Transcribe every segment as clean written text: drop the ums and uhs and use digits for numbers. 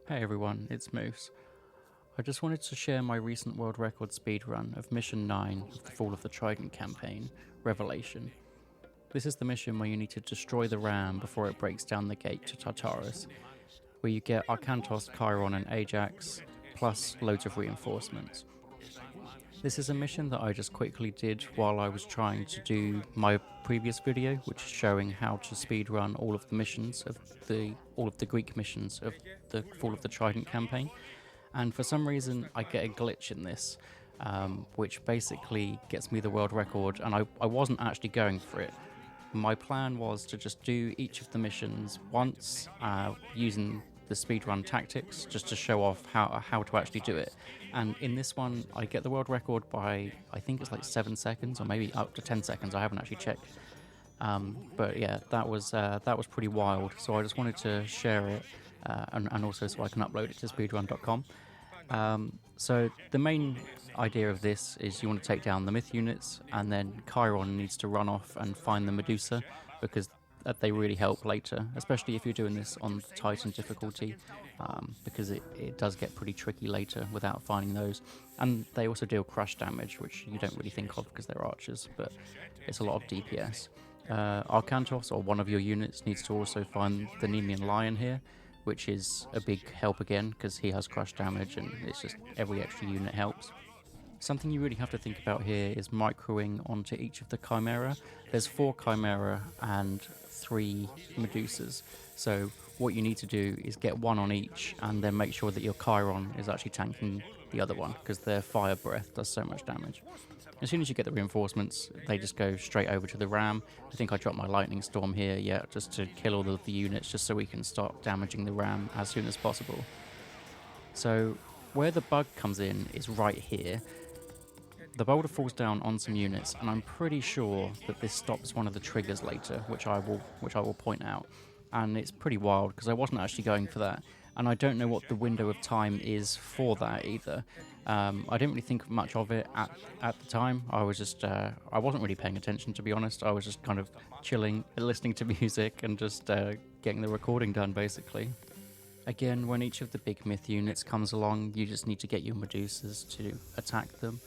Hey everyone, it's Moose. I just wanted to share my recent world record speedrun of Mission 9 of the Fall of the Trident campaign, Revelation. This is the mission where you need to destroy the ram before it breaks down the gate to Tartarus, where you get Arkantos, Chiron and Ajax, plus loads of reinforcements. This is a mission that I just quickly did while I was trying to do my previous video, which is showing how to speedrun all of the missions of all of the Greek missions of the Fall of the Trident campaign. And for some reason, I get a glitch in this, which basically gets me the world record, and I wasn't actually going for it. My plan was to just do each of the missions once, using the speedrun tactics, just to show off how to actually do it. And in this one, I get the world record by, I think it's like 7 seconds, or maybe up to 10 seconds, I haven't actually checked. But yeah, that was pretty wild, so I just wanted to share it, and also so I can upload it to speedrun.com. So the main idea of this is you want to take down the myth units, and then Chiron needs to run off and find the Medusa, because they really help later, especially if you're doing this on Titan difficulty, because it does get pretty tricky later without finding those. And they also deal crush damage, which you don't really think of because they're archers, but it's a lot of DPS. Arkantos, or one of your units, needs to also find the Nemean Lion here, which is a big help again because he has crush damage, and it's just every extra unit helps. Something you really have to think about here is microing onto each of the Chimera. There's 4 Chimera and 3 Medusas, so what you need to do is get one on each and then make sure that your Chiron is actually tanking the other one, because their fire breath does so much damage. As soon as you get the reinforcements, they just go straight over to the ram. I think I dropped my lightning storm here, yeah, just to kill all of the units, just so we can start damaging the ram as soon as possible. So where the bug comes in is right here. The boulder falls down on some units, and I'm pretty sure that this stops one of the triggers later, which I will point out. And it's pretty wild because I wasn't actually going for that, and I don't know what the window of time is for that either. I didn't really think much of it at the time. I was just I wasn't really paying attention, to be honest. I was just kind of chilling, listening to music, and just getting the recording done basically. Again, when each of the big myth units comes along, you just need to get your Medusas to attack them.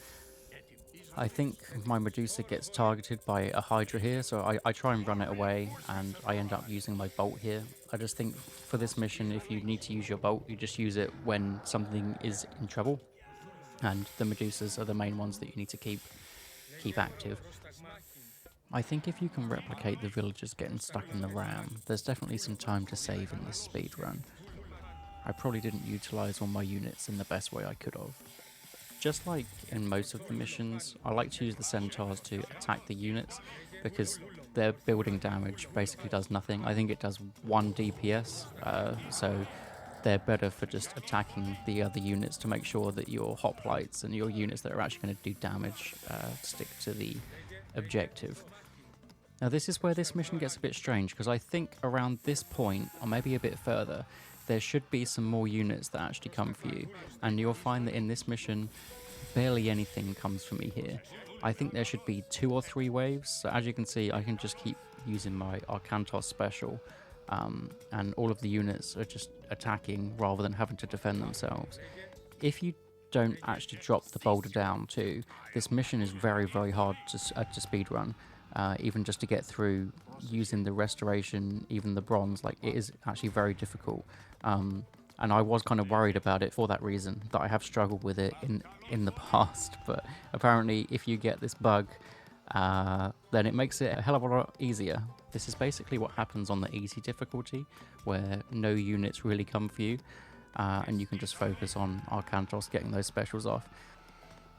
I think my Medusa gets targeted by a Hydra here, so I try and run it away, and I end up using my bolt here. I just think for this mission, if you need to use your bolt, you just use it when something is in trouble, and the Medusas are the main ones that you need to keep active. I think if you can replicate the villagers getting stuck in the ram, there's definitely some time to save in this speedrun. I probably didn't utilise all my units in the best way I could have. Just like in most of the missions, I like to use the centaurs to attack the units, because their building damage basically does nothing. I think it does 1 DPS, so they're better for just attacking the other units to make sure that your hoplites and your units that are actually going to do damage stick to the objective. Now this is where this mission gets a bit strange, because I think around this point, or maybe a bit further, there should be some more units that actually come for you, and you'll find that in this mission, barely anything comes for me here. I think there should be 2 or 3 waves, so as you can see, I can just keep using my Arkantos special, and all of the units are just attacking rather than having to defend themselves. If you don't actually drop the boulder down too, this mission is very, very hard to speedrun. Even just to get through using the restoration, even the bronze, like, it is actually very difficult. And I was kind of worried about it for that reason, that I have struggled with it in the past, but apparently if you get this bug, then it makes it a hell of a lot easier. This is basically what happens on the easy difficulty, where no units really come for you, and you can just focus on Arkantos getting those specials off.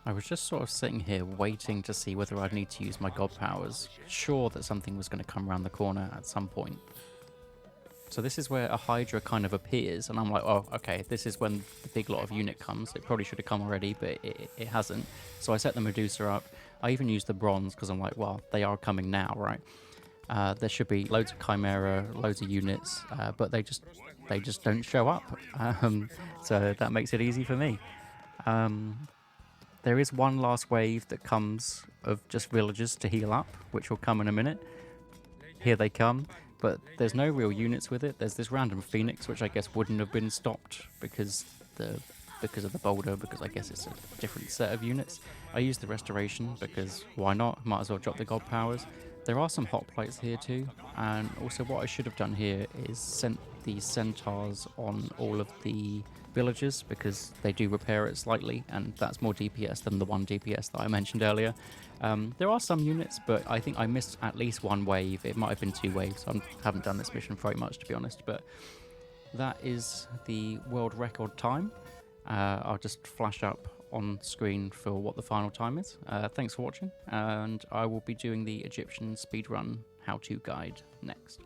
I was just sort of sitting here waiting to see whether I'd need to use my god powers, sure that something was going to come around the corner at some point. So this is where a Hydra kind of appears, and I'm like, oh, okay, this is when the big lot of unit comes. It probably should have come already, but it hasn't. So I set the Medusa up. I even used the bronze, because I'm like, well, they are coming now, right? There should be loads of Chimera, loads of units, but they just don't show up. So that makes it easy for me. There is one last wave that comes of just villagers to heal up, which will come in a minute. Here they come. but there's no real units with it. There's this random phoenix, which I guess wouldn't have been stopped because of the boulder, because I guess it's a different set of units. I used the restoration because why not? Might as well drop the god powers. There are some hoplites here too, and also what I should have done here is sent these centaurs on all of the villagers because they do repair it slightly, and that's more DPS than the 1 DPS that I mentioned earlier. There are some units, but I think I missed at least 1 wave. It might have been 2 waves. I haven't done this mission very much, to be honest, but that is the world record time. I'll just flash up on screen for what the final time is. Thanks for watching, and I will be doing the Egyptian speedrun how-to guide next.